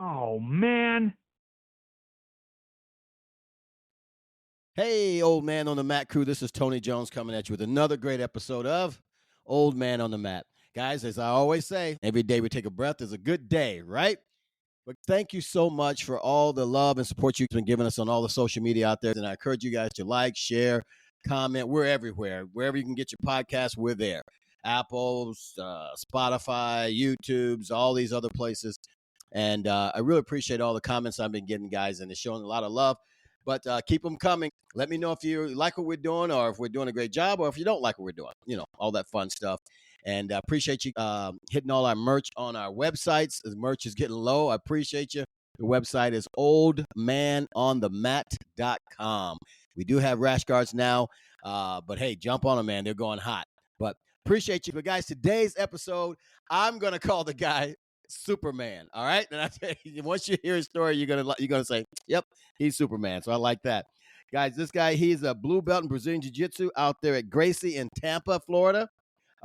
Oh, man. Hey, Old Man on the Mat crew. This is Tony Jones coming at you with another great episode of Old Man on the Mat. Guys, as I always say, every day we take a breath is a good day, right? But thank you so much for all the love and support you've been giving us on all the social media out there. And I encourage you guys to like, share, comment. We're everywhere. Wherever you can get your podcast, we're there. Apple's, Spotify, YouTube's, all these other places. And I really appreciate all the comments I've been getting, guys, and it's showing a lot of love. But keep them coming. Let me know if you like what we're doing or if we're doing a great job or if you don't like what we're doing. You know, all that fun stuff. And I appreciate you hitting all our merch on our websites. The merch is getting low. I appreciate you. The website is oldmanonthemat.com. We do have rash guards now, but hey, jump on them, man. They're going hot. But appreciate you. But guys, today's episode, I'm going to call the guy Superman. All right. And I tell you, once you hear his story, you're gonna say, yep, he's Superman. So I like that. Guys, this guy, he's a blue belt in Brazilian Jiu-Jitsu out there at Gracie in Tampa, Florida.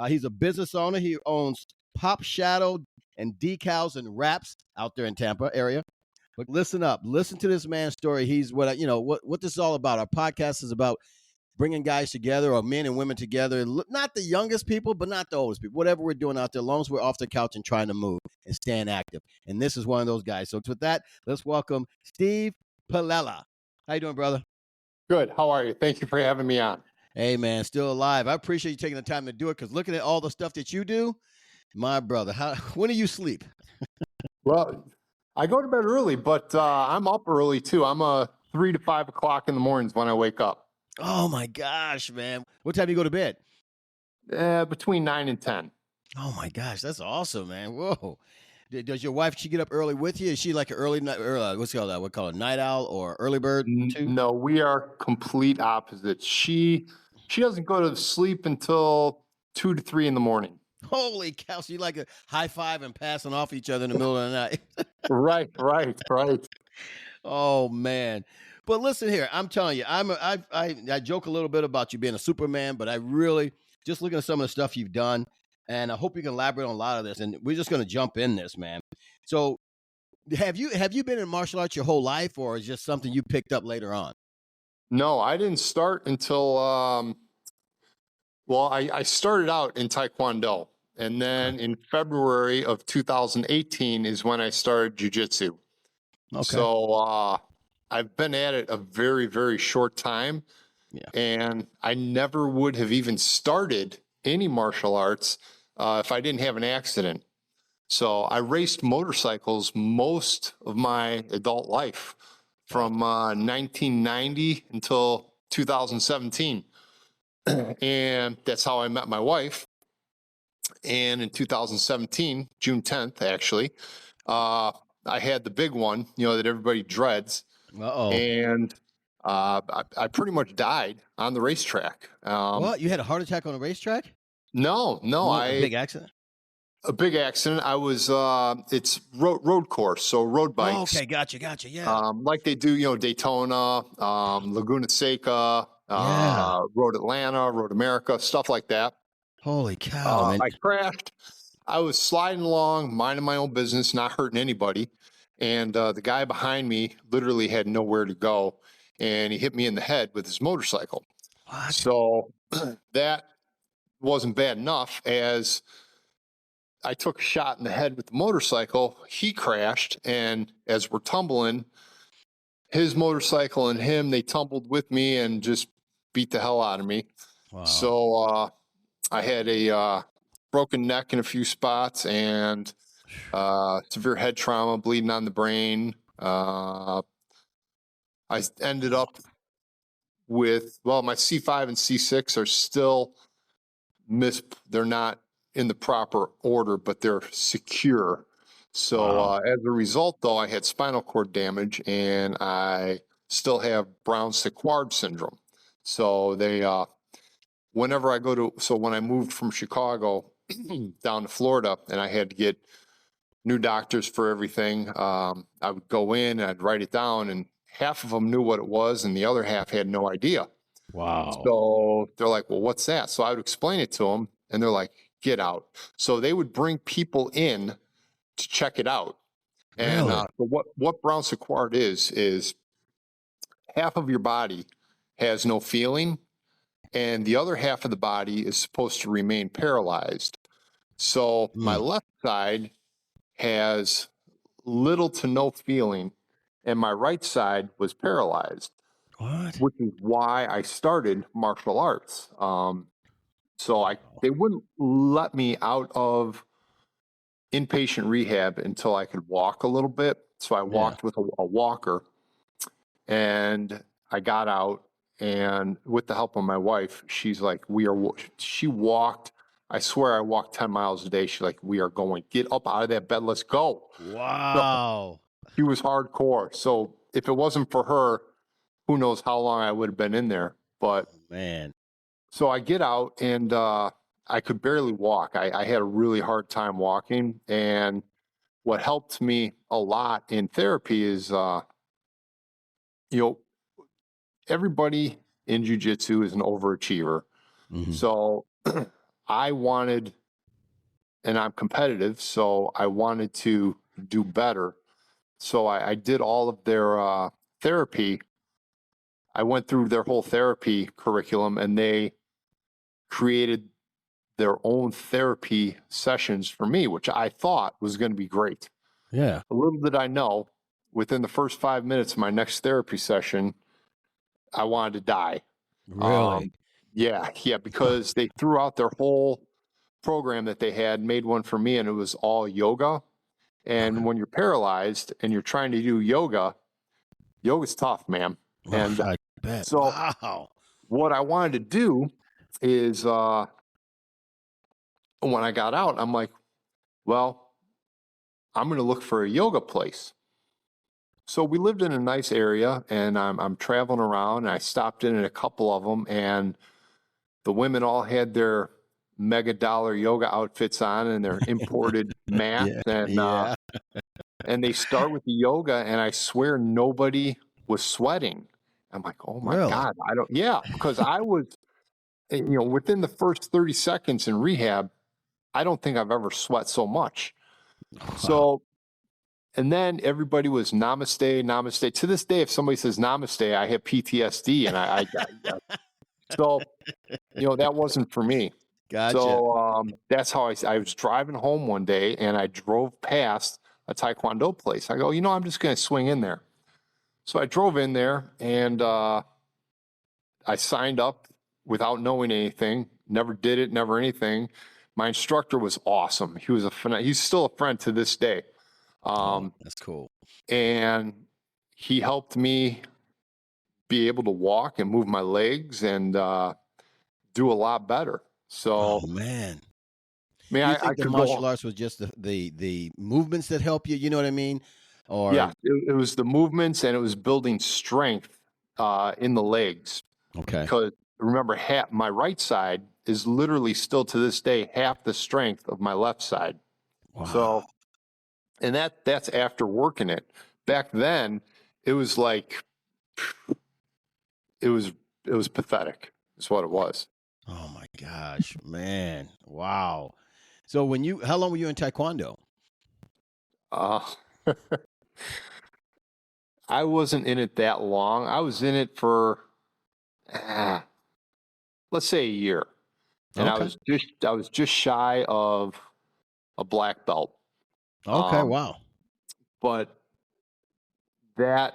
He's a business owner. He owns Pop Shadow and decals and wraps out there in Tampa area. But listen up. Listen to this man's story. He's what this is all about. Our podcast is about bringing guys together or men and women together. Not the youngest people, but not the oldest people. Whatever we're doing out there, as long as we're off the couch and trying to move and staying active. And this is one of those guys. So with that, let's welcome Steve Palella. How you doing, brother? Good. How are you? Thank you for having me on. Hey, man, still alive. I appreciate you taking the time to do it because looking at all the stuff that you do, my brother, when do you sleep? Well, I go to bed early, but I'm up early too. I'm 3 to 5 o'clock in the mornings when I wake up. Oh, my gosh, man. What time do you go to bed? Between 9 and 10. Oh, my gosh. That's awesome, man. Whoa. Does your wife, she get up early with you? Is she like an early night, what's called that? What call it, night owl or early bird too? No, we are complete opposites. She doesn't go to sleep until 2 to 3 in the morning. Holy cow! So you like a high five and passing off each other in the middle of the night? Right. Oh man! But listen here, I'm telling you, I joke a little bit about you being a Superman, but I really just looking at some of the stuff you've done, and I hope you can elaborate on a lot of this. And we're just going to jump in this, man. So, have you been in martial arts your whole life, or is it just something you picked up later on? No, I didn't start until I started out in Taekwondo. And then in February of 2018 is when I started Jiu-Jitsu. Okay. So I've been at it a very, very short time. Yeah. And I never would have even started any martial arts if I didn't have an accident. So I raced motorcycles most of my adult life from 1990 until 2017. And that's how I met my wife. And in 2017, June 10th, actually, I had the big one, that everybody dreads. Uh-oh. And I pretty much died on the racetrack. What? You had a heart attack on a racetrack? No. A big accident? A big accident. I was, it's road course, so road bikes. Oh, okay, gotcha, yeah. Like they do, Daytona, Laguna Seca, Road Atlanta, Road America, stuff like that. Holy cow, man. I crashed. I was sliding along, minding my own business, not hurting anybody. And the guy behind me literally had nowhere to go. And he hit me in the head with his motorcycle. What? So that wasn't bad enough. As I took a shot in the head with the motorcycle, he crashed. And as we're tumbling, his motorcycle and him, they tumbled with me and just beat the hell out of me. Wow. So I had a broken neck in a few spots and severe head trauma, bleeding on the brain. I ended up with, my C5 and C6 are still they're not in the proper order, but they're secure. So as a result, though, I had spinal cord damage and I still have Brown-Séquard syndrome. So they, whenever I when I moved from Chicago down to Florida and I had to get new doctors for everything, I would go in and I'd write it down and half of them knew what it was and the other half had no idea. Wow. So they're like, well, what's that? So I would explain it to them and they're like, get out. So they would bring people in to check it out. And Really? so what brown sequard is half of your body has no feeling, and the other half of the body is supposed to remain paralyzed. So my left side has little to no feeling, and my right side was paralyzed, What? which is why I started martial arts. So they wouldn't let me out of inpatient rehab until I could walk a little bit. So I Yeah. walked with a walker, and I got out, and with the help of my wife, she's like, she walked. I swear I walked 10 miles a day. She's like, we are going, get up out of that bed. Let's go. So Wow. she was hardcore. So if it wasn't for her, who knows how long I would have been in there. But Man. so I get out, and I could barely walk. I had a really hard time walking. And what helped me a lot in therapy is, you know, everybody in jiu-jitsu is an overachiever. So I wanted, and I'm competitive, so I wanted to do better. So I did all of their therapy. I went through their whole therapy curriculum, and they created their own therapy sessions for me, which I thought was going to be great. Yeah. A little did I know, within the first 5 minutes of my next therapy session, I wanted to die. Really? Yeah, because they threw out their whole program that they had, made one for me, and it was all yoga. And when you're paralyzed and you're trying to do yoga's tough, man. And I bet. so Wow. what I wanted to do is when I got out, I'm like, well, I'm going to look for a yoga place. So we lived in a nice area, and I'm traveling around, and I stopped in at a couple of them, and the women all had their mega dollar yoga outfits on and their imported mats, and they start with the yoga, and I swear nobody was sweating. I'm like, oh my Really? God, because I was, within the first 30 seconds in rehab, I don't think I've ever sweat so much. Wow. So, and then everybody was namaste, namaste. To this day, if somebody says namaste, I have PTSD, and so, that wasn't for me. Gotcha. So that's how I was driving home one day, and I drove past a Taekwondo place. I go, I'm just going to swing in there. So I drove in there, and I signed up without knowing anything, never did it, never anything. My instructor was awesome. He's still a friend to this day. That's cool. And he helped me be able to walk and move my legs and do a lot better. So, man. Man, You I think the could martial arts was just the movements that help you? You know what I mean? Or yeah, it was the movements, and it was building strength in the legs. Okay. Because remember, my right side is literally still to this day half the strength of my left side. Wow. So, and that's after working it. Back then, it was like it was pathetic. Is what it was. Oh my gosh, man! Wow. So how long were you in Taekwondo? I wasn't in it that long. I was in it for let's say a year, and Okay. I was just shy of a black belt. Okay. Wow. But that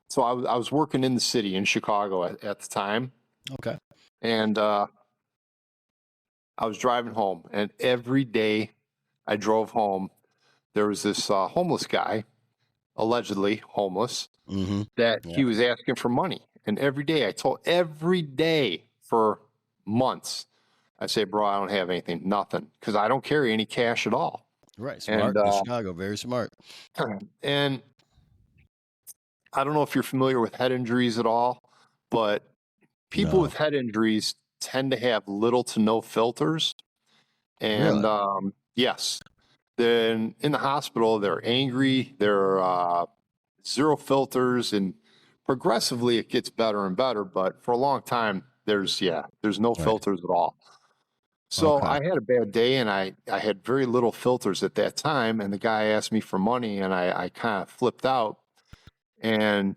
so I was working in the city in Chicago at the time. Okay. And I was driving home, and every day I drove home, there was this homeless guy, allegedly homeless, that he was asking for money. And every day for months, I say, bro, I don't have anything, nothing, because I don't carry any cash at all. Right. Smart. In Chicago, very smart. And I don't know if you're familiar with head injuries at all, but people with head injuries tend to have little to no filters. And yes, then in the hospital, they're angry, they're zero filters, and progressively it gets better and better. But for a long time, there's no filters at all. So Okay. I had a bad day, and I had very little filters at that time. And the guy asked me for money, and I kind of flipped out. And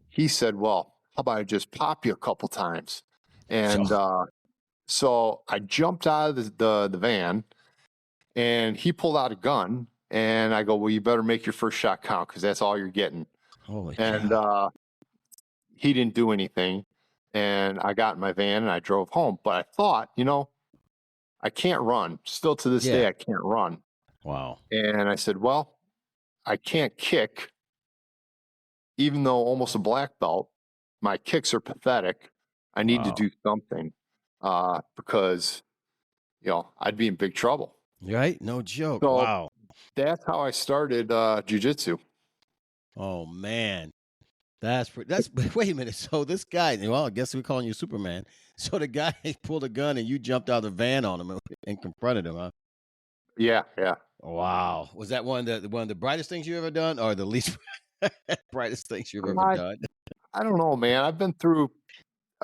he said, "Well, how about I just pop you a couple times?" And so I jumped out of the van, and he pulled out a gun, and I go, "Well, you better make your first shot count, because that's all you're getting." Holy And cow. he didn't do anything, and I got in my van and I drove home. But I thought, I can't run. Still to this day, Yeah. I can't run. Wow. And I said, well, I can't kick, even though almost a black belt. My kicks are pathetic. I need to Wow. do something because, I'd be in big trouble. Right? No joke. So Wow. that's how I started jiu-jitsu. Oh man. That's wait a minute. So this guy, well, I guess we're calling you Superman. So the guy pulled a gun and you jumped out of the van on him and confronted him, huh? Yeah, yeah. Wow. Was that one of the brightest things you ever done or the least brightest things you've ever I, done? I don't know, man. I've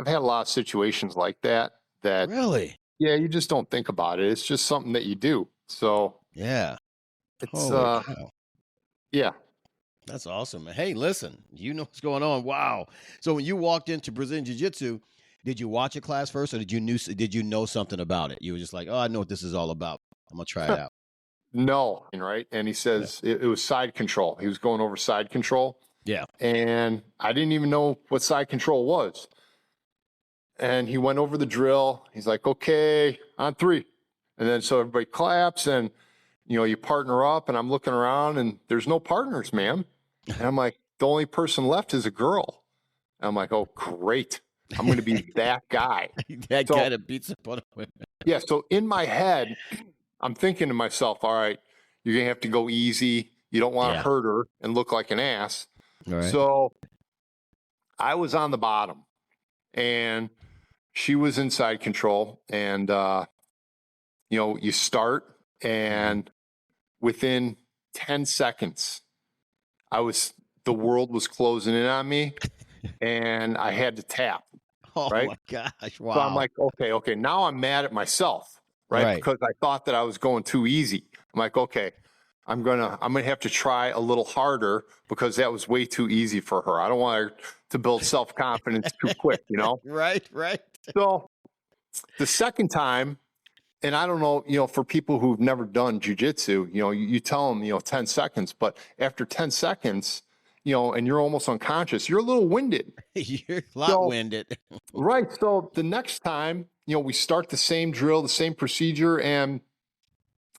had a lot of situations like that, Really? yeah, you just don't think about it. It's just something that you do. So Yeah. it's, Holy cow. yeah. That's awesome, man. Hey, listen, you know what's going on. Wow. So when you walked into Brazilian Jiu-Jitsu, did you watch a class first or did you know something about it? You were just like, "Oh, I know what this is all about. I'm going to try it out." No, right? And he Yeah. says it was side control. He was going over side control, Yeah. and I didn't even know what side control was. And he went over the drill. He's like, okay, on three. And then so everybody claps, and you partner up, and I'm looking around and there's no partners, man. And I'm like, the only person left is a girl. And I'm like, oh, great. I'm going to be that guy. That guy So, that beats up on women. yeah. So in my head, I'm thinking to myself, all right, you're going to have to go easy. You don't want to Yeah. hurt her and look like an ass. All right. So I was on the bottom, and she was inside control. And, you start, and within 10 seconds, the world was closing in on me, and I had to tap. Oh Right. my gosh. So I'm Wow. like, okay. Now I'm mad at myself, right? Right. Because I thought that I was going too easy. I'm like, okay, I'm gonna have to try a little harder, because that was way too easy for her. I don't want her to build self-confidence too quick, Right. Right. So the second time, and I don't know, for people who've never done jujitsu, you tell them, 10 seconds, but after 10 seconds, and you're almost unconscious, you're a little winded. You're a lot So, winded. right. So the next time, we start the same drill, the same procedure, and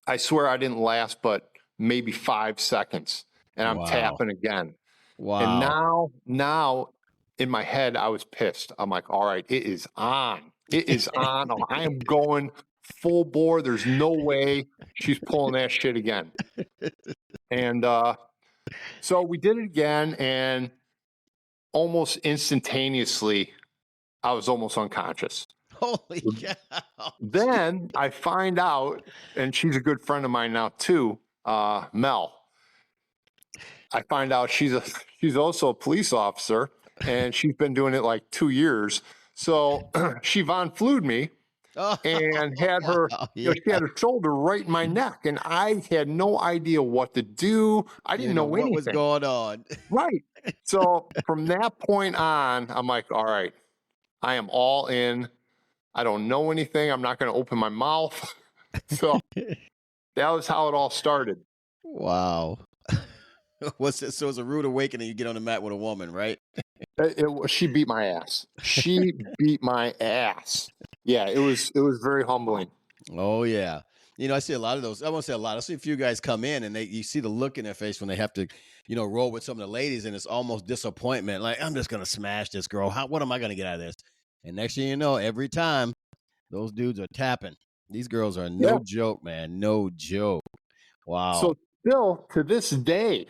I swear I didn't last but maybe 5 seconds, and I'm Wow. tapping again. And Wow. now in my head, I was pissed. I'm like, all right, it is on. It is on. I am going full bore. There's no way she's pulling that shit again. And so we did it again, and almost instantaneously, I was almost unconscious. Holy cow. Then I find out, and she's a good friend of mine now too, Mel. I find out she's also a police officer, and she's been doing it like 2 years. So she von flued me Oh, and had her, yeah. she had her shoulder right in my neck, and I had no idea what to do. I didn't know What was anything. going on? Right. So from that point on, I'm like, all right, I am all in. I don't know anything. I'm not going to open my mouth. So that was how it all started. Wow. So it was a rude awakening. You get on the mat with a woman, right? She beat my ass. She beat my ass. Yeah, it was very humbling. Oh yeah. I see a lot of those. I won't say a lot. I see a few guys come in and you see the look in their face when they have to, roll with some of the ladies, and it's almost disappointment. Like, I'm just gonna smash this girl. What am I gonna get out of this? And next thing you know, every time those dudes are tapping. These girls are no Yeah. joke, man. No joke. Wow. So still to this day,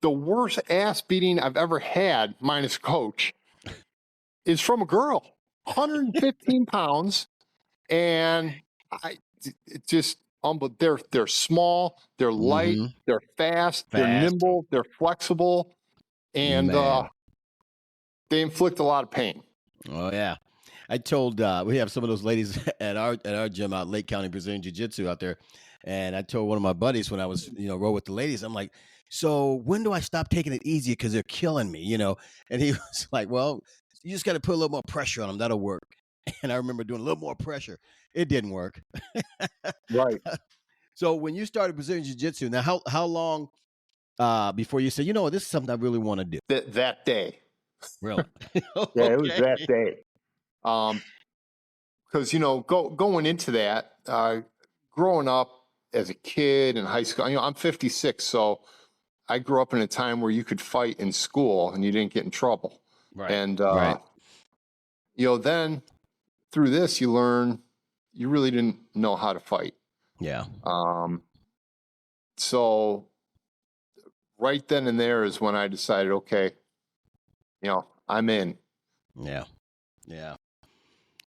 the worst ass beating I've ever had, minus coach, is from a girl, 115 pounds, and it just they're small, they're light, Mhm. they're fast, they're Fast. nimble, they're flexible, and Man. they inflict a lot of pain. Oh yeah. I told we have some of those ladies at our gym out Lake County Brazilian Jiu-Jitsu out there, and I told one of my buddies when I was roll with the ladies, I'm like, so when do I stop taking it easy because they're killing me, And he was like, well, you just got to put a little more pressure on them, that'll work. And I remember doing a little more pressure, it didn't work. Right. So when you started Brazilian Jiu-Jitsu, now how long before you said, this is something I really want to do? That day. Really? Yeah, it was Okay. that day. Because going into that, growing up as a kid in high school, I'm 56, so I grew up in a time where you could fight in school and you didn't get in trouble. Right. And Right. then through this, you learn you really didn't know how to fight. Yeah. So right then and there is when I decided, okay, I'm in. Yeah. Yeah.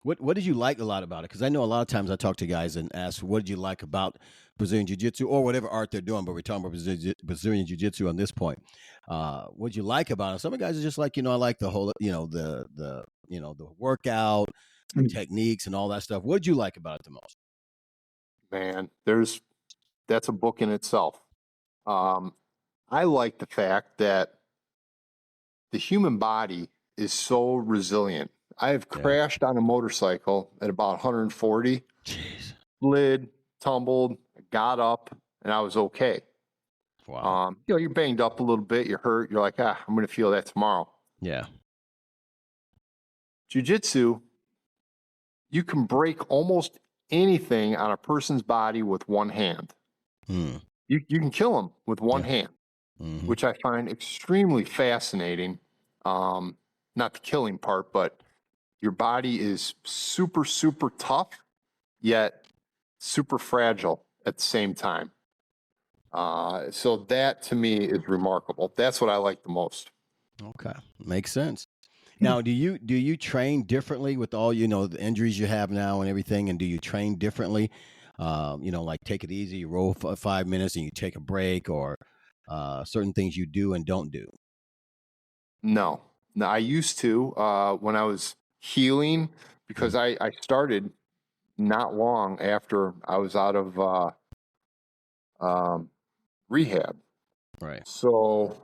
What did you like a lot about it? Because I know a lot of times I talk to guys and ask, what did you like about Brazilian Jiu-Jitsu or whatever art they're doing, but we're talking about Brazilian Jiu-Jitsu on this point. What did you like about it? Some of the guys are just like, I like the whole, the workout, the techniques and all that stuff. What did you like about it the most? Man, that's a book in itself. I like the fact that the human body is so resilient. I have crashed on a motorcycle at about 140, Jeez. slid, tumbled, got up, and I was okay. Wow. You're banged up a little bit, you're hurt, you're like, I'm going to feel that tomorrow. Yeah. Jiu-Jitsu, you can break almost anything on a person's body with one hand. Mm. You can kill them with one hand, mm-hmm. which I find extremely fascinating. Not the killing part, but your body is super, super tough, yet super fragile at the same time. So that to me is remarkable. That's what I like the most. Okay. Makes sense. Now, do you train differently with all, the injuries you have now and everything? And do you train differently? Like take it easy, you roll for 5 minutes and you take a break, or certain things you do and don't do? No, I used to when I was healing, because I started not long after I was out of rehab. Right. So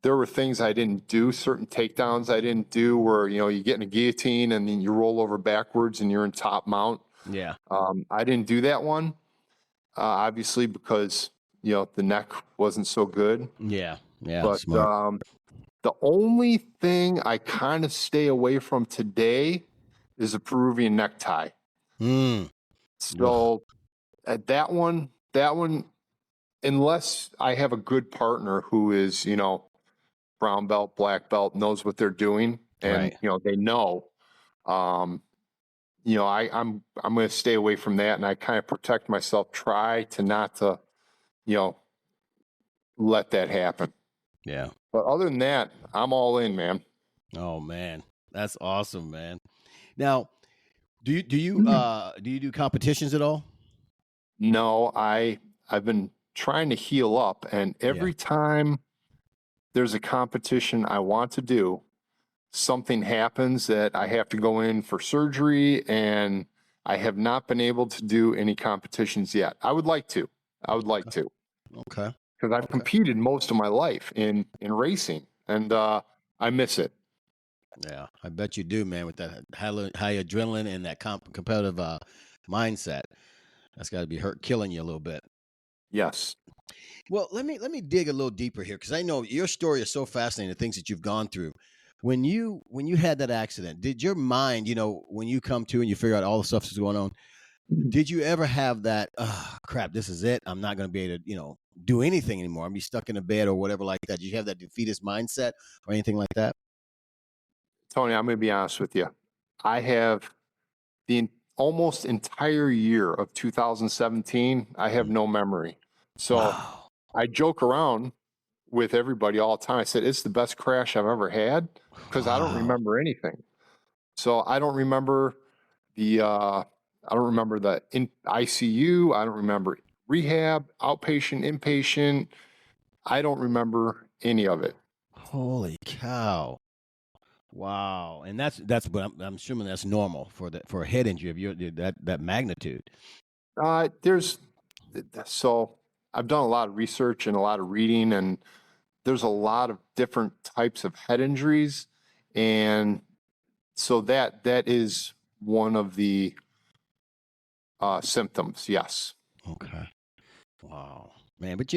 there were things I didn't do, certain takedowns I didn't do, where you get in a guillotine and then you roll over backwards and you're in top mount. Yeah. I didn't do that one, obviously, because the neck wasn't so good. Yeah. Yeah. But Smart. the only thing I kind of stay away from today is a Peruvian necktie. So at that one, unless I have a good partner who is, brown belt, black belt, knows what they're doing, and Right. they know, I'm going to stay away from that, and I kind of protect myself, try to not to, let that happen. Yeah. But other than that, I'm all in, man. Oh man, that's awesome, man. Now, do you do competitions at all? No, I've been trying to heal up, and every time there's a competition I want to do, something happens that I have to go in for surgery, and I have not been able to do any competitions yet. I would like to. Okay. Because I've competed most of my life in racing, and I miss it. Yeah, I bet you do, man. With that high adrenaline and that competitive mindset, that's got to be killing you a little bit. Yes. Well, let me dig a little deeper here, because I know your story is so fascinating. The things that you've gone through. When you had that accident, did your mind, when you come to and you figure out all the stuff that's going on, did you ever have that, crap, this is it, I'm not going to be able to, do anything anymore, I'm be stuck in a bed or whatever like that? Did you have that defeatist mindset or anything like that? Tony, I'm going to be honest with you. I have the almost entire year of 2017, I have no memory. So Wow. I joke around with everybody all the time. I said, it's the best crash I've ever had, because I don't remember anything. So I don't remember the ICU. I don't remember rehab, outpatient, inpatient. I don't remember any of it. Holy cow. Wow. And but I'm assuming that's normal for a head injury of that magnitude. There's so I've done a lot of research and a lot of reading, and there's a lot of different types of head injuries, and so that is one of the symptoms. Yes. Okay. Wow. Man, but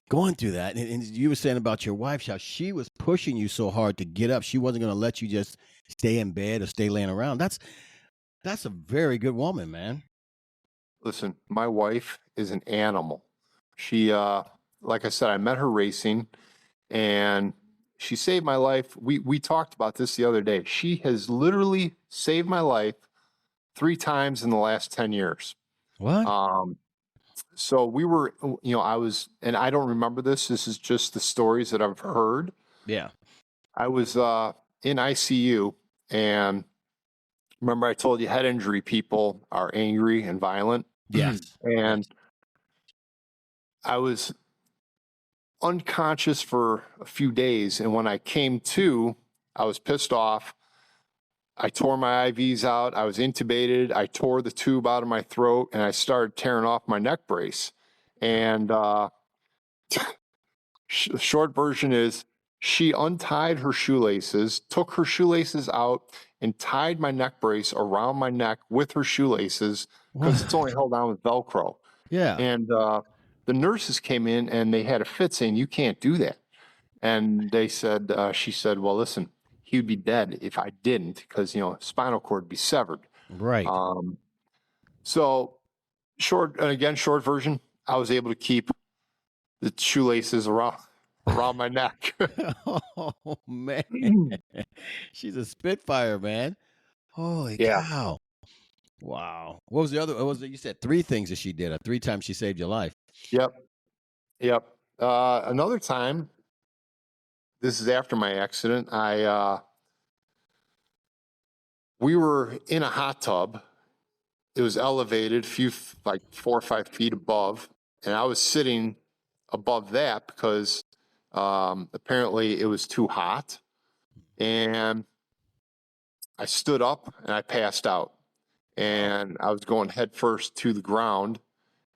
going through that, and you were saying about your wife, how she was pushing you so hard to get up. She wasn't going to let you just stay in bed or stay laying around. That's a very good woman, man. Listen, my wife is an animal. She, like I said, I met her racing, and she saved my life. We talked about this the other day. She has literally saved my life 3 times in the last 10 years. What? So we were, I was, and I don't remember this. This is just the stories that I've heard. Yeah. I was in ICU, and remember I told you head injury people are angry and violent. Yes. And I was unconscious for a few days, and when I came to, I was pissed off. I tore my IVs out. I was intubated. I tore the tube out of my throat, and I started tearing off my neck brace. And short version is she untied her shoelaces, took her shoelaces out, and tied my neck brace around my neck with her shoelaces because it's only held on with Velcro. Yeah. And the nurses came in and they had a fit saying, "You can't do that." And they said, she said, "Well, listen, he would be dead if I didn't, because, spinal cord would be severed." Right. So short version, I was able to keep the shoelaces around my neck. Oh man. She's a spitfire, man. Holy Yeah. cow. Wow. What was the other? What was it? You said 3 things that she did. 3 times she saved your life. Yep. Another time, this is after my accident, we were in a hot tub. It was elevated, like 4 or 5 feet above, and I was sitting above that because apparently it was too hot, and I stood up and I passed out, and I was going head first to the ground,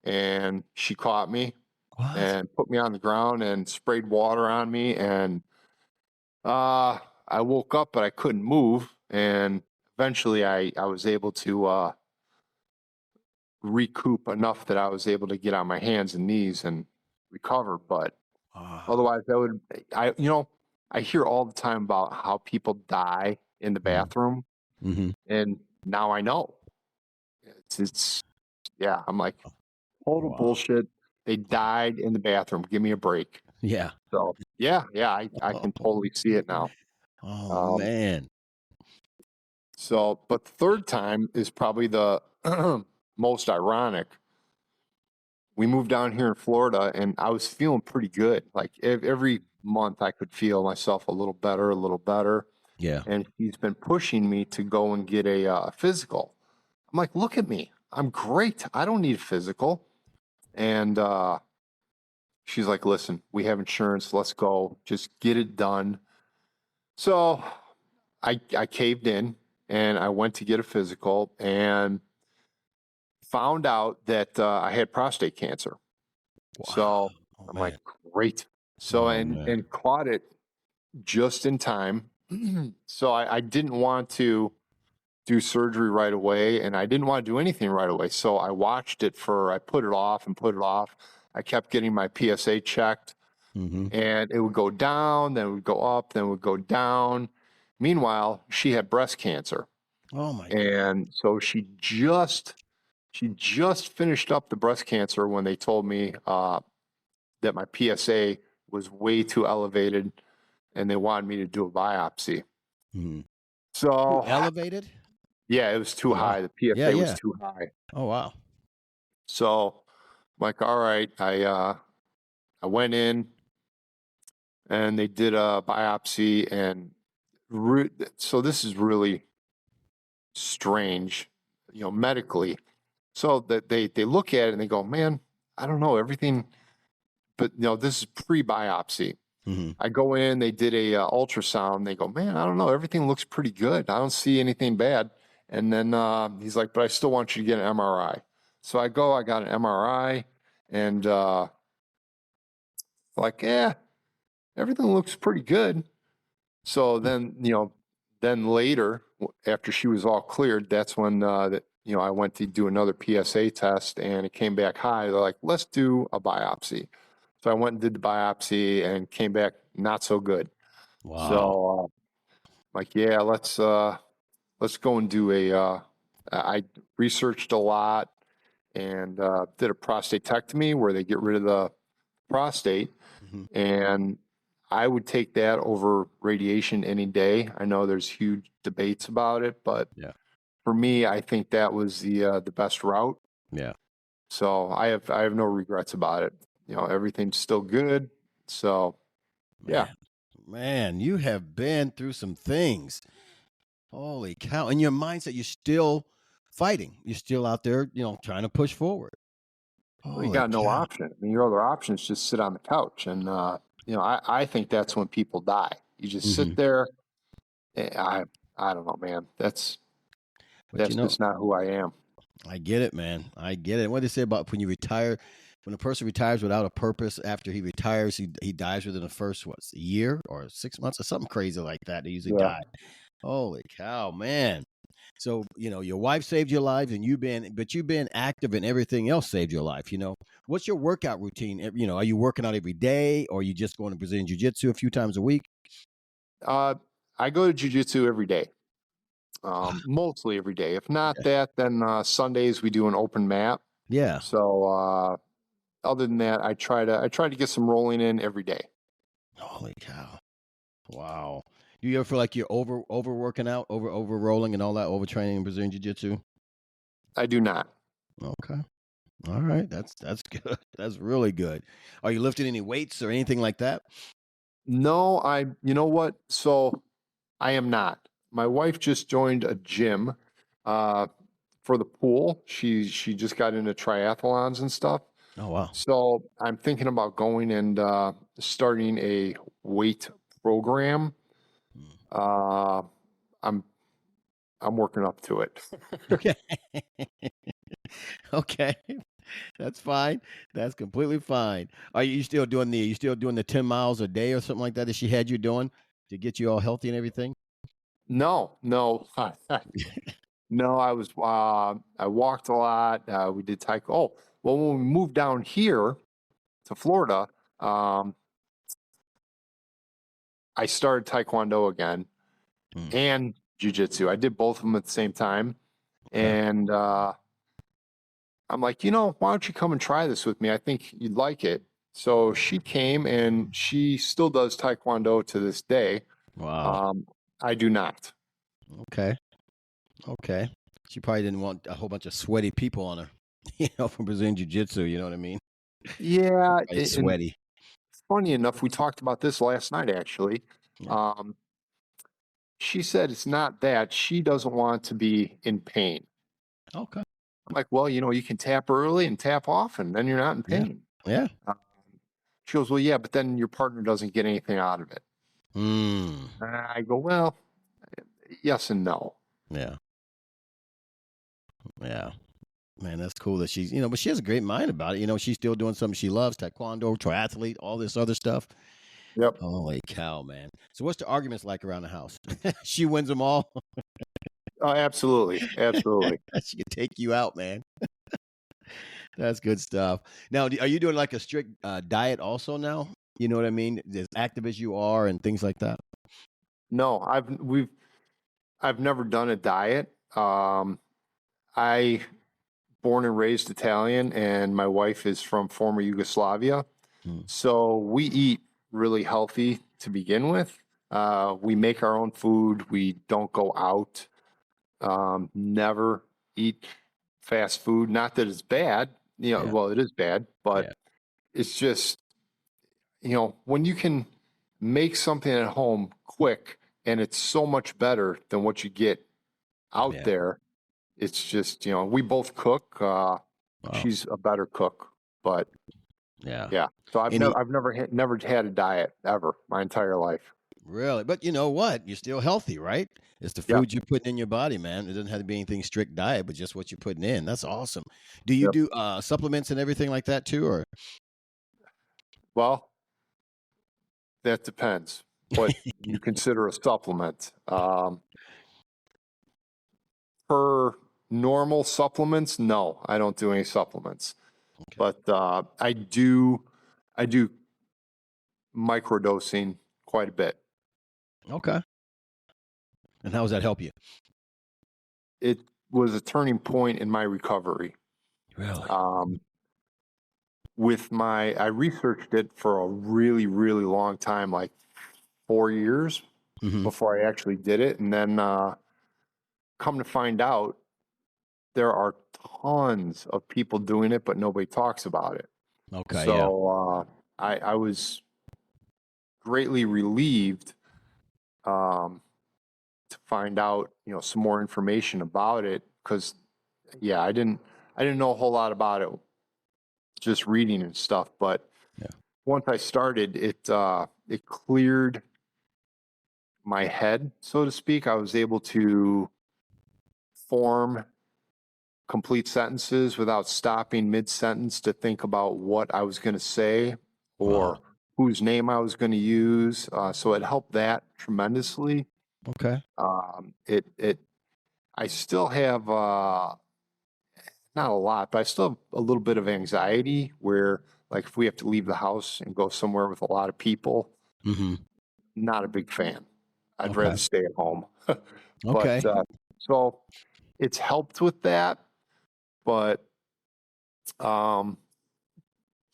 and she caught me and put me on the ground and sprayed water on me, and I woke up, but I couldn't move, and eventually I was able to recoup enough that I was able to get on my hands and knees and recover. But otherwise, I hear all the time about how people die in the bathroom, and now I know. Yeah, I'm like, total bullshit. They died in the bathroom. Give me a break. Yeah. So I can totally see it now. Oh man. So, but the third time is probably the most ironic. We moved down here in Florida, and I was feeling pretty good. Like every month, I could feel myself a little better. Yeah. And she's been pushing me to go and get a physical. I'm like, look at me. I'm great. I don't need a physical. And she's like, listen, we have insurance. Let's go. Just get it done. So I caved in, and I went to get a physical and found out that I had prostate cancer. Wow. So I'm like, great. So, and caught it just in time. So I didn't want to do surgery right away, and I didn't want to do anything right away. So I watched it I put it off and put it off. I kept getting my PSA checked, and it would go down, then it would go up, then it would go down. Meanwhile, she had breast cancer. Oh my God. And so she just finished up the breast cancer when they told me that my PSA was way too elevated, and they wanted me to do a biopsy. So elevated? Yeah, it was too high. The PSA was too high. Oh wow. So I'm like, all right, I went in, and they did a biopsy, and so this is really strange, medically. So that they look at it and they go, man, I don't know everything, but this is pre-biopsy. Mm-hmm. I go in, they did a ultrasound. They go, man, I don't know. Everything looks pretty good. I don't see anything bad. And then he's like, but I still want you to get an MRI. So I go, I got an MRI, and like, yeah, everything looks pretty good. So then, then later, after she was all cleared, that's when I went to do another PSA test, and it came back high. They're like, let's do a biopsy. So I went and did the biopsy, and came back not so good. Wow. So like, yeah, let's go and do I researched a lot, and did a prostatectomy where they get rid of the prostate. Mm-hmm. And I would take that over radiation any day. I know there's huge debates about it, but Yeah. for me, I think that was the best route. Yeah. So I have no regrets about it. Everything's still good. So yeah. Man, you have been through some things. Holy cow. And your mindset, you're still fighting. You're still out there, trying to push forward. Well, you Holy got no cow. option. I mean, your other option is just sit on the couch. And, I think that's when people die. You just Mm-hmm. sit there. I don't know, man. That's But just not who I am. I get it, man. I get it. What do they say about when you retire? When a person retires without a purpose, after he retires, he dies within the first a year or 6 months or something crazy like that. They usually Yeah. die. Holy cow, man! So your wife saved your life, and you've been active, and everything else saved your life. What's your workout routine? Are you working out every day, or are you just going to Brazilian Jiu-Jitsu a few times a week? I go to jiu-jitsu every day. Mostly every day. If not that, then Sundays we do an open mat. Yeah. So other than that, I try to get some rolling in every day. Holy cow! Wow. Do you ever feel like you're over working out, over rolling, and all that, overtraining in Brazilian Jiu-Jitsu? I do not. Okay. All right. That's good. That's really good. Are you lifting any weights or anything like that? No, you know what? So I am not. My wife just joined a gym uh, for the pool. She just got into triathlons and stuff. Oh wow. So I'm thinking about going and starting a weight program. Uh, I'm working up to it. Okay. Okay. That's fine. That's completely fine. Are you still doing the 10 miles a day or something like that she had you doing to get you all healthy and everything? No, no, no. I walked a lot. We did taekwondo. Oh, well, when we moved down here to Florida, um, I started taekwondo again and jiu-jitsu. I did both of them at the same time. Okay. And I'm like, why don't you come and try this with me? I think you'd like it. So she came, and she still does taekwondo to this day. Wow. I do not. Okay. Okay. She probably didn't want a whole bunch of sweaty people on her, from Brazilian Jiu-Jitsu, you know what I mean? Yeah, It's and sweaty. funny enough, we talked about this last night, actually. Yeah. She said it's not that. She doesn't want to be in pain. Okay. I'm like, well, you can tap early and tap often, then you're not in Yeah. pain. Yeah. She goes, well, yeah, but then your partner doesn't get anything out of it. Mm. I go, well, yes and no. Yeah. Yeah. Man, that's cool that she's, but she has a great mind about it. She's still doing something she loves, taekwondo, triathlete, all this other stuff. Yep. Holy cow, man. So what's the arguments like around the house? She wins them all. Absolutely. Absolutely. She can take you out, man. That's good stuff. Now, are you doing like a strict diet also now? You know what I mean? As active as you are and things like that. No, I've never done a diet. I born and raised Italian, and my wife is from former Yugoslavia. So we eat really healthy to begin with. We make our own food. We don't go out. Never eat fast food. Not that it's bad. Yeah. Well, it is bad, but Yeah. it's just, when you can make something at home quick, and it's so much better than what you get out Yeah. there. It's just, we both cook. Wow. She's a better cook, but Yeah. Yeah. So Any I've never had a diet ever my entire life. Really, but you know what? You're still healthy, right? It's the Yep. food you're putting in your body, man. It doesn't have to be anything strict diet, but just what you're putting in. That's awesome. Do you Yep. do supplements and everything like that too, or Well, that depends what you consider a supplement. For normal supplements, no, I don't do any supplements. Okay. But I do microdosing quite a bit. Okay. And how does that help you? It was a turning point in my recovery. Really? I researched it for a really, really long time, like 4 years Hmm. before I actually did it. And then come to find out, there are tons of people doing it, but nobody talks about it. Okay, yeah. So I was greatly relieved to find out, some more information about it, because yeah, I didn't know a whole lot about it just reading and stuff, but Yeah. once I started, it cleared my head, so to speak. I was able to form complete sentences without stopping mid-sentence to think about what I was going to say or Wow. whose name I was going to use. So it helped that tremendously. Okay. It I still have not a lot, but I still have a little bit of anxiety where, like, if we have to leave the house and go somewhere with a lot of people, Hmm. not a big fan. I'd Okay. rather stay at home. Okay. But so it's helped with that, but um,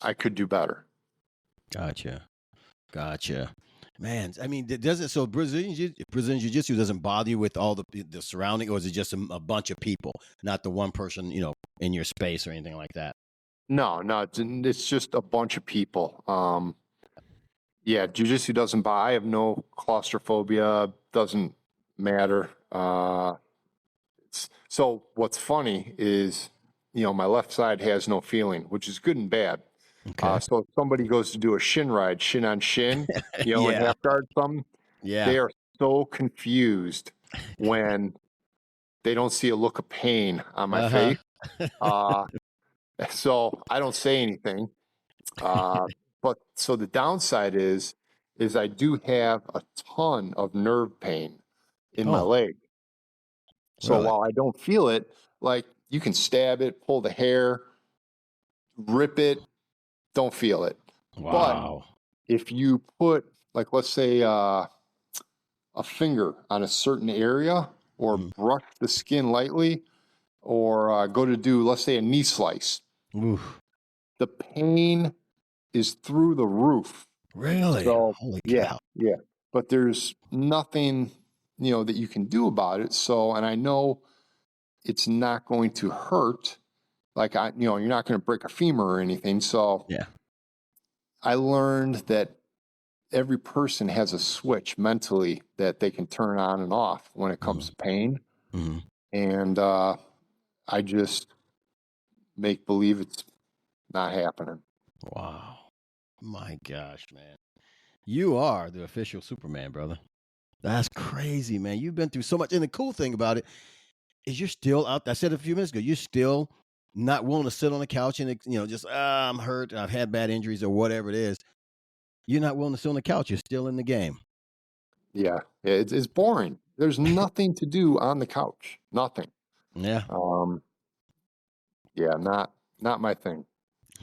I could do better. Gotcha. Gotcha. Man, I mean, does it so Brazilian Jiu-Jitsu doesn't bother you with all the surrounding, or is it just a bunch of people, not the one person, in your space or anything like that? No, it's just a bunch of people. Yeah, jujitsu doesn't buy. I have no claustrophobia. Doesn't matter. So what's funny is, my left side has no feeling, which is good and bad. Okay. So if somebody goes to do a shin ride, shin on shin, in Yeah. half guard, something, Yeah. they are so confused when they don't see a look of pain on my Uh-huh. face. Uh, so I don't say anything. But so the downside is I do have a ton of nerve pain in my Oh, leg. So really? while I don't feel it, like, you can stab it, pull the hair, rip it, don't feel it. But Wow. if you put, like, let's say a finger on a certain area, or Mhm. brush the skin lightly, or go to do, let's say, a knee slice, Oof. the pain is through the roof. Really? So Holy yeah, cow. yeah. But there's nothing, that you can do about it. So, and I know it's not going to hurt. Like, you're not going to break a femur or anything. So Yeah. I learned that every person has a switch mentally that they can turn on and off when it comes Mhm. to pain. Mhm. And I just make believe it's not happening. Wow. My gosh, man. You are the official Superman, brother. That's crazy, man. You've been through so much. And the cool thing about it is you're still out. I said a few minutes ago, you're still not willing to sit on the couch and, just, I'm hurt. I've had bad injuries or whatever it is. You're not willing to sit on the couch. You're still in the game. Yeah, it's boring. There's nothing to do on the couch. Nothing. Yeah. Um, yeah, not my thing.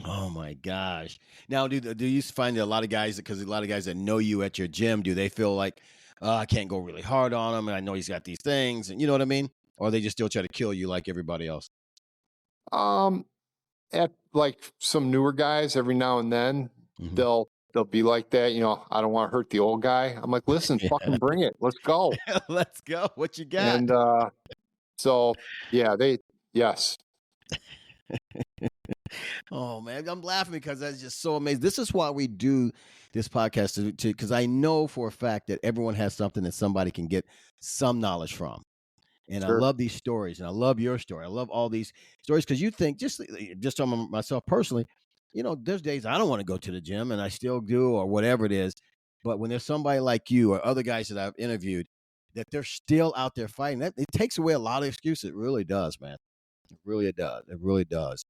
Oh my gosh. Now, do you find that a lot of guys, because a lot of guys that know you at your gym, do they feel like, I can't go really hard on him, and I know he's got these things, and you know what I mean? Or they just still try to kill you like everybody else? Um, at, like, some newer guys, every now and then Hmm. they'll be like that. I don't want to hurt the old guy. I'm like, listen, Yeah. fucking bring it. Let's go. Let's go. What you got? And so yeah, yes. Oh man, I'm laughing because that's just so amazing. This is why we do this podcast to because I know for a fact that everyone has something that somebody can get some knowledge from. And I Sure. love these stories, and I love your story. I love all these stories because you think just talking about myself personally. there's days I don't want to go to the gym and I still do or whatever it is. But when there's somebody like you or other guys that I've interviewed that they're still out there fighting, that it takes away a lot of excuses. It really does, man. It really does. It really does.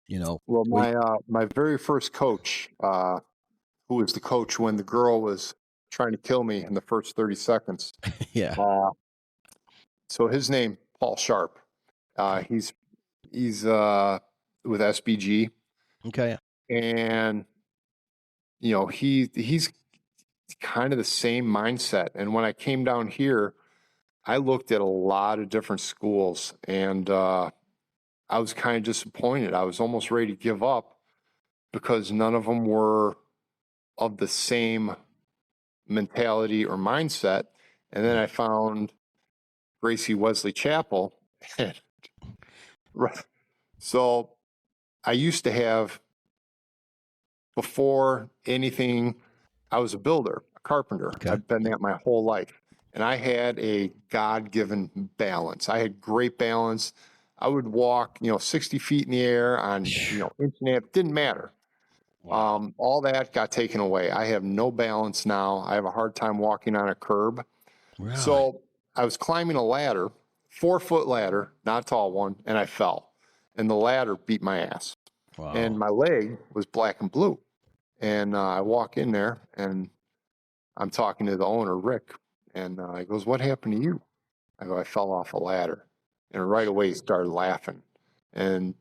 Well, We, my very first coach, who was the coach when the girl was trying to kill me in the first 30 seconds. yeah. So his name, Paul Sharp. He's with SBG, Okay. and he's kind of the same mindset. And when I came down here, I looked at a lot of different schools, and I was kind of disappointed. I was almost ready to give up because none of them were of the same mentality or mindset. And then I found Gracie Wesley Chapel. So I used to have, before anything, I was a builder, a carpenter. Okay. I've been that my whole life. And I had a God-given balance. I had great balance. I would walk, 60 feet in the air on, inch and a half. Didn't matter. Wow. All that got taken away. I have no balance now. I have a hard time walking on a curb. Really? So I was climbing a ladder, 4-foot ladder, not a tall one, and I fell. And the ladder beat my ass. Wow. And my leg was black and blue. And I walk in there, and I'm talking to the owner, Rick, and he goes, "What happened to you?" I go, "I fell off a ladder." And right away he started laughing. And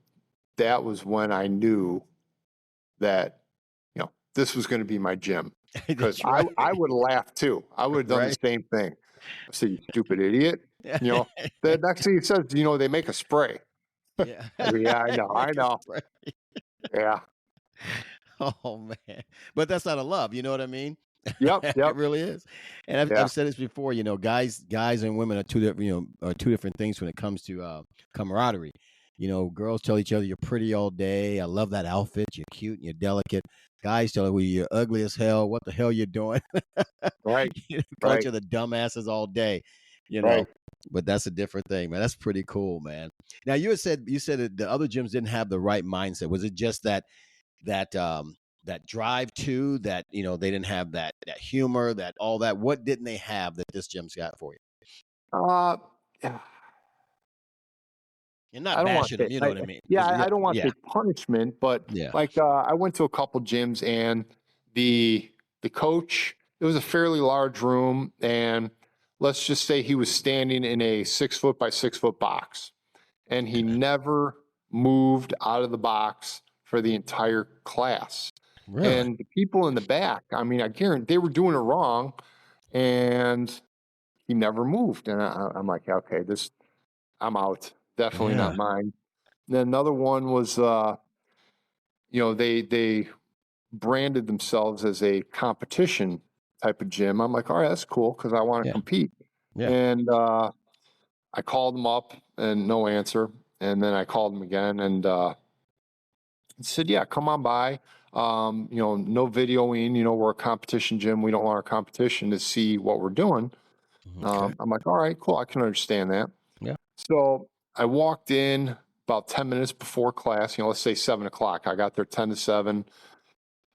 that was when I knew that, this was going to be my gym. Because right. I would have laughed too. I would have done the same thing. I said, "You stupid idiot." The next thing he says, they make a spray. Yeah. Yeah, I know. Yeah. Oh man, but that's out of love. You know what I mean? Yep. It really is. And I've said this before. Guys and women are two different things when it comes to camaraderie. Girls tell each other you're pretty all day. I love that outfit. You're cute and you're delicate. Guys tell you you're ugly as hell. What the hell you doing? Right. Call each other dumbasses all day. Right. But that's a different thing, man. That's pretty cool, man. Now you said that the other gyms didn't have the right mindset. Was it just that drive to that? They didn't have that humor, that all that. What didn't they have that this gym's got for you? You're not bashing them, you know what I mean? Yeah, I don't want the punishment, but I went to a couple gyms, and the coach, it was a fairly large room, and let's just say he was standing in a 6-foot by 6-foot box, and he never moved out of the box for the entire class. Really? And the people in the back, I guarantee they were doing it wrong, and he never moved. And I'm like, okay, I'm out. Definitely not mine. And then another one was, they branded themselves as a competition type of gym. I'm like, all right, that's cool because I want to compete. Yeah. And I called them up and no answer. And then I called them again and said, yeah, come on by. No videoing. We're a competition gym. We don't want our competition to see what we're doing. Okay. I'm like, all right, cool. I can understand that. Yeah. So I walked in about 10 minutes before class, let's say 7 o'clock. I got there 10 to 7.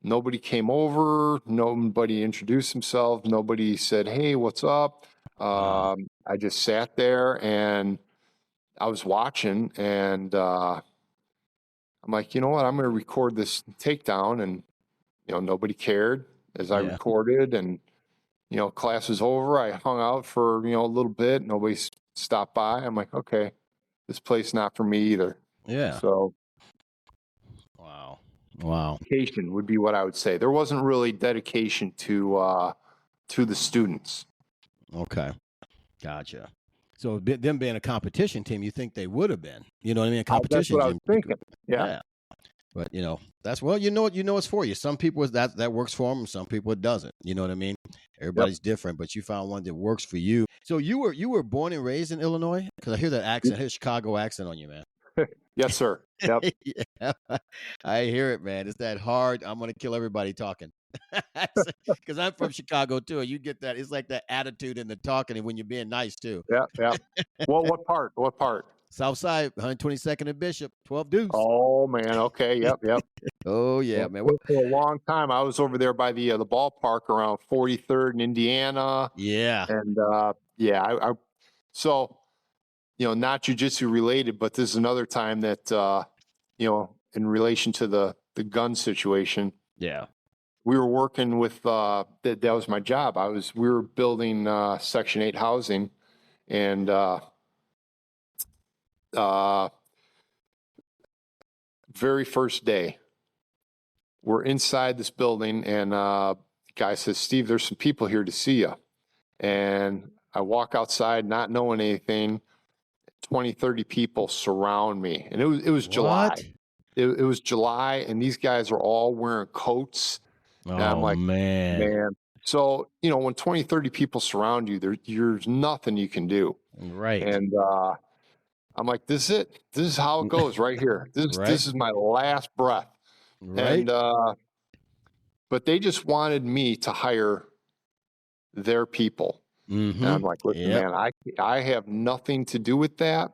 Nobody came over. Nobody introduced himself. Nobody said, hey, what's up? I just sat there and I was watching, and I'm like, you know what? I'm going to record this takedown. And, nobody cared as I recorded, and, class was over. I hung out for, a little bit. Nobody stopped by. I'm like, okay, this place not for me either. Yeah. So wow. Dedication would be what I would say. There wasn't really dedication to the students. Okay. Gotcha. So them being a competition team, you think they would have been? You know what I mean? A competition That's what I was thinking. Yeah. But that's it's for you. Some people that works for them. Some people it doesn't. You know what I mean? Everybody's different, but you found one that works for you. So you were born and raised in Illinois? Because I hear that accent, I hear Chicago accent on you, man. Yes, sir. Yep. Yeah, I hear it, man. It's that hard. I'm gonna kill everybody talking. Because I'm from Chicago too. You get that. It's like that attitude in the talking, and when you're being nice too. Yeah. Well, what part? What part? South Side, 122nd and Bishop, 12 Deuce. Oh man. Okay. Yep. Oh yeah, man. For a long time, I was over there by the ballpark around 43rd in Indiana, Yeah. and yeah, so not jujitsu related, but this is another time that in relation to the gun situation, Yeah. we were working with that was my job. We were building Section 8 housing, and very first day, we're inside this building, and guy says, "Steve, there's some people here to see you." And I walk outside not knowing anything. 20, 30 people surround me. And it was July. What? It was July, and these guys are all wearing coats. And I'm Oh like, man. man. So, when 20, 30 people surround you, there's nothing you can do. Right. And I'm like, this is it. This is how it goes right here. Right. This is my last breath. Right. And but they just wanted me to hire their people. And I'm like, listen, Yep. man, I have nothing to do with that.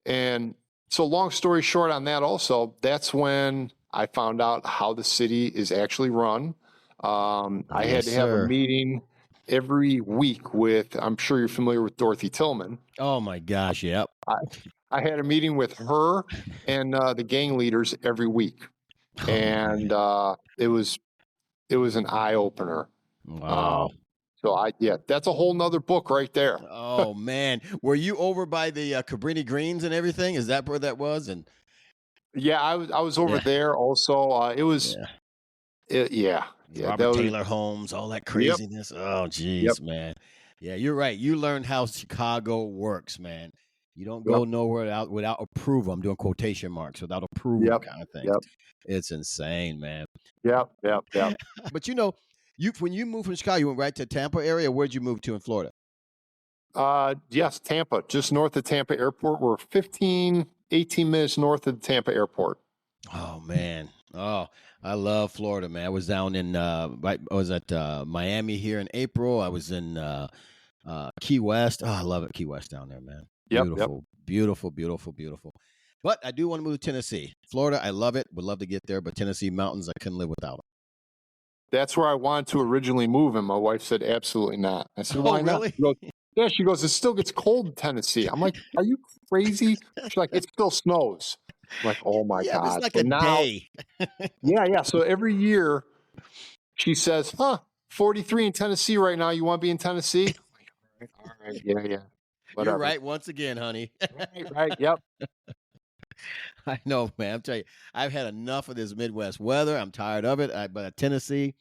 And so long story short on that also, that's when I found out how the city is actually run. I had Yes, to have a sir. meeting every week with, I'm sure you're familiar with Dorothy Tillman. Oh my gosh. Yep. I had a meeting with her and the gang leaders every week. And it was an eye opener. Wow. So that's a whole nother book right there. Oh man. Were you over by the Cabrini Greens and everything? Is that where that was? And Yeah, I was over yeah. there also. It was, Yeah. yeah. That Robert was, Taylor Homes, all that yep, craziness. Oh, yep, geez, man. Yeah, you're right. You learned how Chicago works, man. You don't yep, go nowhere without approval. I'm doing quotation marks without approval yep, kind of things. yep, It's insane, man. yep, yep, yep. But you when you moved from Chicago, you went right to Tampa area. Where'd you move to in Florida? Yes, Tampa, just north of Tampa Airport. We're 15, 18 minutes north of the Tampa Airport. Oh man. Oh, I love Florida, man. I was down in I was at Miami here in April. I was in Key West. Oh, I love it. Key West down there, man. Yep, yep. Beautiful, beautiful, beautiful, beautiful. But I do want to move to Tennessee. Florida, I love it. Would love to get there, but Tennessee mountains, I couldn't live without them. That's where I wanted to originally move, and my wife said absolutely not. I said, Oh, why not? really? She goes, yeah, she goes, it still gets cold in Tennessee. I'm like, are you crazy? She's like, it still snows. I'm like, oh my Yeah, but it's God. like So a now, day. yeah. So every year she says, 43 in Tennessee right now. You want to be in Tennessee? I'm like, all right, yeah, You're whatever. right once again, honey. Right, yep. I know, man. I'm telling you, I've had enough of this Midwest weather. I'm tired of it. But Tennessee,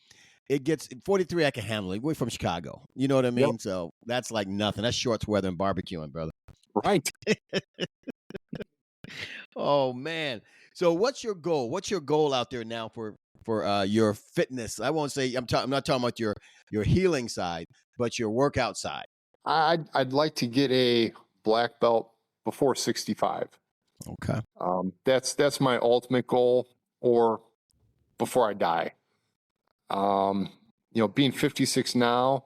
it gets 43. I can handle it. We're from Chicago. You know what I Yep. mean? So that's like nothing. That's shorts weather and barbecuing, brother. Right. Oh man. So what's your goal? What's your goal out there now for your fitness? I won't say I'm not talking about your healing side, but your workout side. I'd like to get a black belt before 65. Okay. That's my ultimate goal, or before I die. Being 56 now,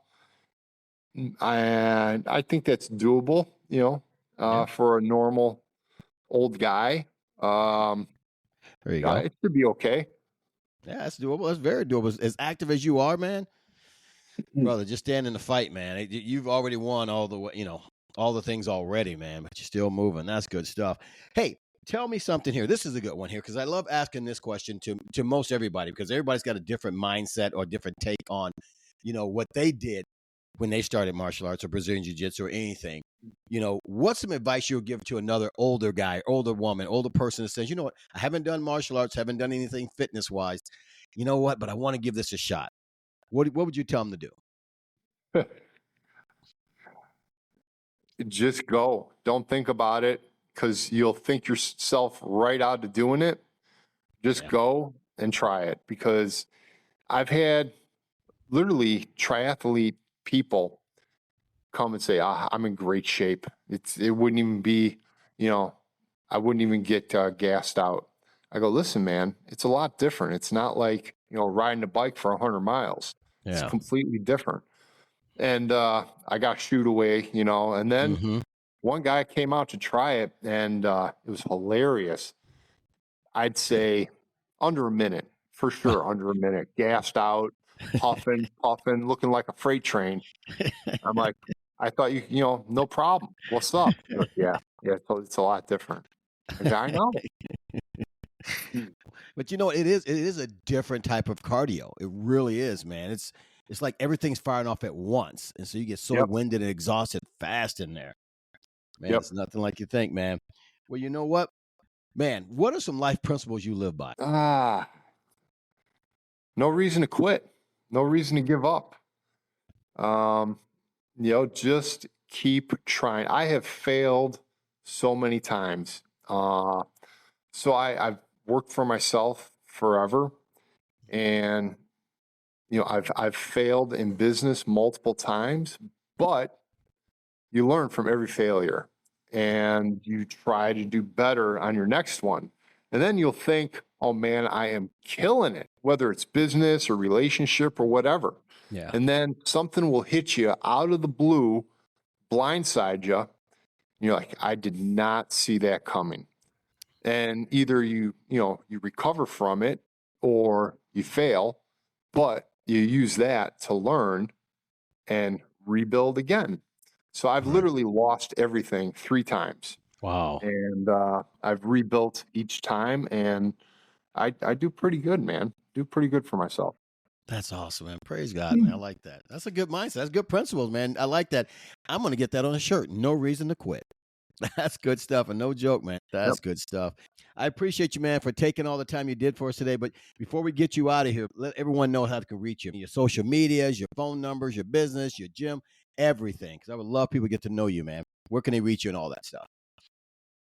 I think that's doable. Yeah. For a normal old guy, There you go. it should be okay. Yeah, that's doable. That's very doable. As active as you are, man, brother, just stand in the fight, man. You've already won all the way, all the things already, man, but you're still moving. That's good stuff. Hey, tell me something here. This is a good one here because I love asking this question to most everybody because everybody's got a different mindset or different take on, what they did when they started martial arts or Brazilian Jiu-Jitsu or anything. What's some advice you'll give to another older guy, older woman, older person that says, you know what, I haven't done martial arts, haven't done anything fitness wise. You know what, but I want to give this a shot. What would you tell them to do? Just go. Don't think about it, because you'll think yourself right out of doing it. Just Yeah. go and try it, because I've had literally triathlete people come and say, I'm in great shape. It wouldn't even be, I wouldn't even get gassed out. I go, listen, man, it's a lot different. It's not like, riding a bike for 100 miles. It's Yeah. completely different. And I got shooed away, and then Mm-hmm. one guy came out to try it, and it was hilarious. I'd say under a minute, for sure, under a minute. Gassed out, puffing, looking like a freight train. I'm like, I thought no problem. What's up? You're like, yeah, it's a lot different. I know. But it is a different type of cardio. It really is, man. It's like everything's firing off at once, and so you get so Yep. winded and exhausted fast in there. Man, Yep. it's nothing like you think, man. Well, you know what, man? What are some life principles you live by? No reason to quit. No reason to give up. Just keep trying. I have failed so many times. So I've worked for myself forever, and I've failed in business multiple times, but you learn from every failure and you try to do better on your next one. And then you'll think, oh man, I am killing it, whether it's business or relationship or whatever. Yeah. And then something will hit you out of the blue, blindside you. And you're like, I did not see that coming. And either you recover from it or you fail, but you use that to learn and rebuild again. So I've literally lost everything 3 times. Wow. And I've rebuilt each time, and I do pretty good, man. Do pretty good for myself. That's awesome, man. Praise God, man. I like that. That's a good mindset. That's good principles, man. I like that. I'm going to get that on a shirt. No reason to quit. That's good stuff. And no joke, man. That's good stuff. I appreciate you, man, for taking all the time you did for us today. But before we get you out of here, let everyone know how they can reach you. Your social medias, your phone numbers, your business, your gym, everything. Because I would love people to get to know you, man. Where can they reach you and all that stuff?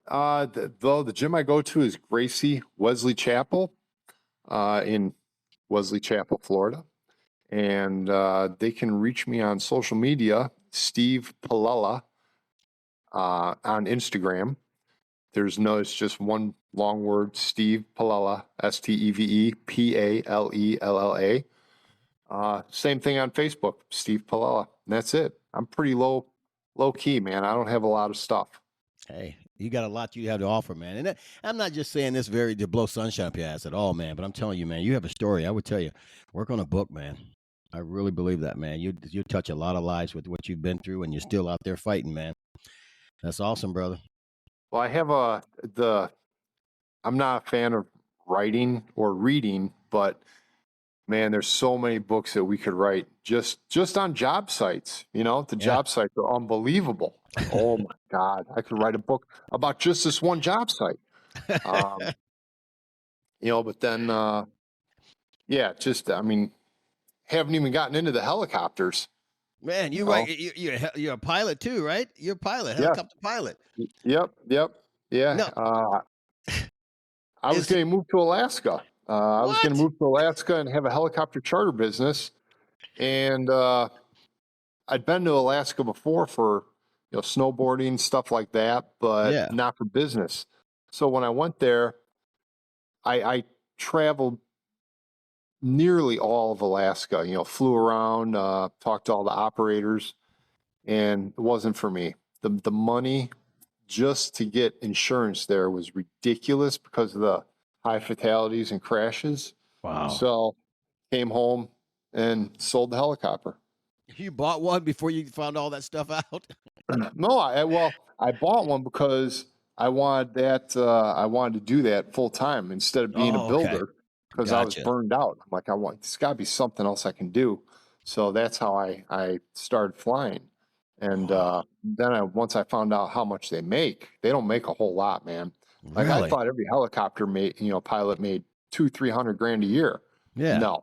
The gym I go to is Gracie Wesley Chapel in Wesley Chapel, Florida. And they can reach me on social media, Steve Palella, on Instagram. It's just one long word, Steve Palella, STEVE PALELLA. Same thing on Facebook, Steve Palella. And that's it. I'm pretty low key, man. I don't have a lot of stuff. Hey, you got a lot you have to offer, man. And I'm not just saying this to blow sunshine up your ass at all, man. But I'm telling you, man, you have a story. I would tell you, work on a book, man. I really believe that, man. You touch a lot of lives with what you've been through, and you're still out there fighting, man. That's awesome, brother. Well, I have I'm not a fan of writing or reading, but man, there's so many books that we could write just on job sites. The job sites are unbelievable. Oh my God, I could write a book about just this one job site. But then, haven't even gotten into the helicopters. Man, you're right. You're a pilot too, right? You're a pilot, helicopter pilot. Yep. Yeah. No. I was going to move to Alaska. I was going to move to Alaska and have a helicopter charter business. And I'd been to Alaska before for snowboarding, stuff like that, but not for business. So when I went there, I traveled nearly all of Alaska, flew around, talked to all the operators, and it wasn't for me. The money just to get insurance there was ridiculous because of the high fatalities and crashes. Wow. So came home and sold the helicopter. You bought one before you found all that stuff out? No, I bought one because I wanted to do that full time instead of being a builder because I was burned out. I'm like, there's got to be something else I can do. So that's how I started flying. And then once I found out how much they don't make a whole lot, man. Like I thought every helicopter pilot made $200,000-$300,000 a year. Yeah.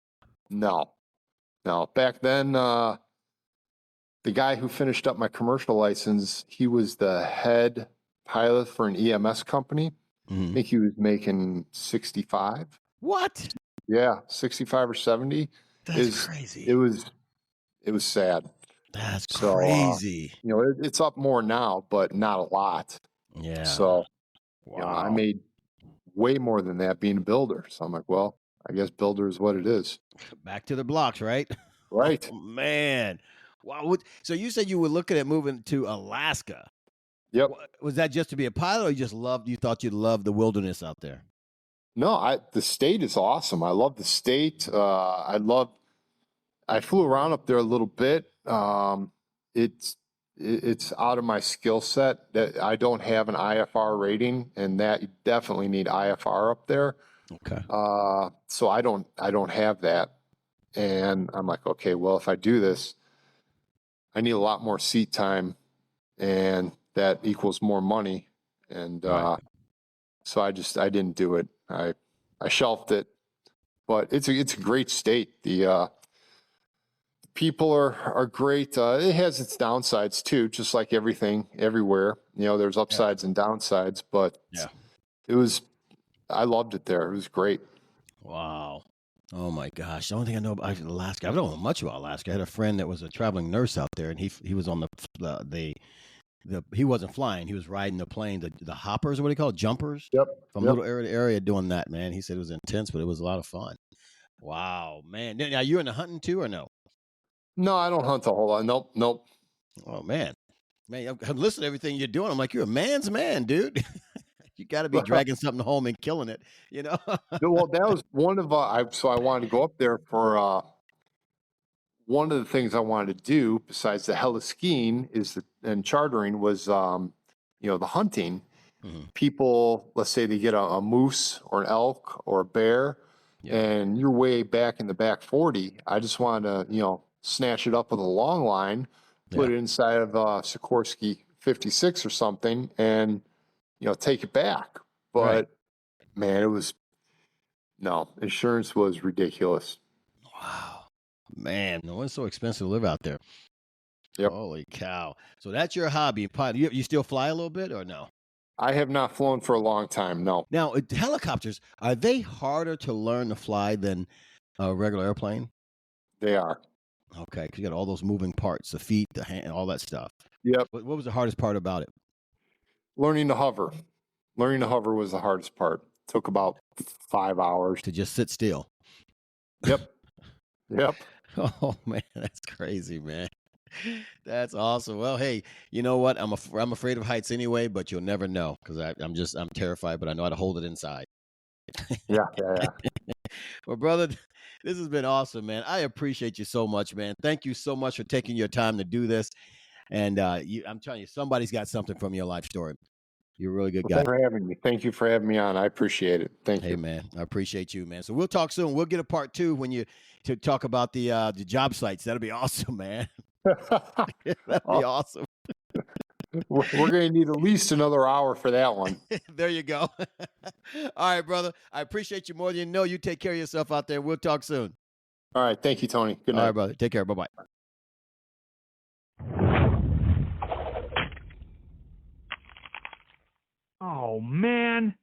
No. Back then, the guy who finished up my commercial license, he was the head pilot for an EMS company. I think he was making 65. What? Yeah, 65 or 70. That's crazy. It was sad. That's crazy. It's up more now, but not a lot. Yeah. So, I made way more than that being a builder. So I'm like, well, I guess builder is what it is. Back to the blocks, right? Right. Oh, man. Wow. So you said you were looking at moving to Alaska. Yep. Was that just to be a pilot, or you thought you'd love the wilderness out there? No, the state is awesome. I love the state. I flew around up there a little bit. It's out of my skill set. That I don't have an IFR rating, and that you definitely need IFR up there. Okay. So I don't have that. And I'm like, okay, well, if I do this, I need a lot more seat time, and that equals more money. And Right. so I didn't do it. I shelved it. But it's a great state. The people are great. It has its downsides too, just like everything everywhere. There's upsides and downsides, but Yeah. I loved it there. It was great. Wow. Oh my gosh. The only thing I know about Alaska, I don't know much about Alaska. I had a friend that was a traveling nurse out there, and he was on the he wasn't flying. He was riding the plane, the hoppers, what do you call it? Jumpers? Yep. From little area to area doing that, man. He said it was intense, but it was a lot of fun. Wow, man. Now you into hunting too or no? No, I don't hunt a whole lot. Nope. Oh man. Man, I'm listening to everything you're doing. I'm like, you're a man's man, dude. You got to be dragging something home and killing it, you know? Well, that was one of so I wanted to go up there for one of the things I wanted to do besides the heli skiing and chartering was the hunting. Mhm. People, let's say they get a moose or an elk or a bear, Yeah. and you're way back in the back 40. I just wanted to snatch it up with a long line, put Yeah. it inside of a Sikorsky 56 or something, and take it back. Right. But man, insurance was ridiculous. Wow. Man, no, it's so expensive to live out there. Yep. Holy cow. So that's your hobby. You still fly a little bit or no? I have not flown for a long time. No, Now, helicopters, are they harder to learn to fly than a regular airplane? they are. Okay, because you got all those moving parts, the feet, the hand, all that stuff. Yep. What was the hardest part about it? Learning to hover. Learning to hover was the hardest part. Took about 5 hours. To just sit still. Yep. Oh man, that's crazy, man. That's awesome. Well, hey, you know what? I'm afraid of heights anyway, but you'll never know because I'm terrified, but I know how to hold it inside. Yeah. Well, brother, this has been awesome, man. I appreciate you so much, man. Thank you so much for taking your time to do this. And I'm telling you, somebody's got something from your life story. You're a really good Well, guy. thanks for having me. Thank you for having me on. I appreciate it. Thank Hey, you. man, I appreciate you, man. So we'll talk soon. We'll get a part 2 when you to talk about the job sites. That'll be awesome, man. That'd be awesome. We're going to need at least another hour for that one. There you go. All right, brother. I appreciate you more than you know. You take care of yourself out there. We'll talk soon. All right. Thank you, Tony. Good night. All right, brother. Take care. Bye-bye. Oh, man.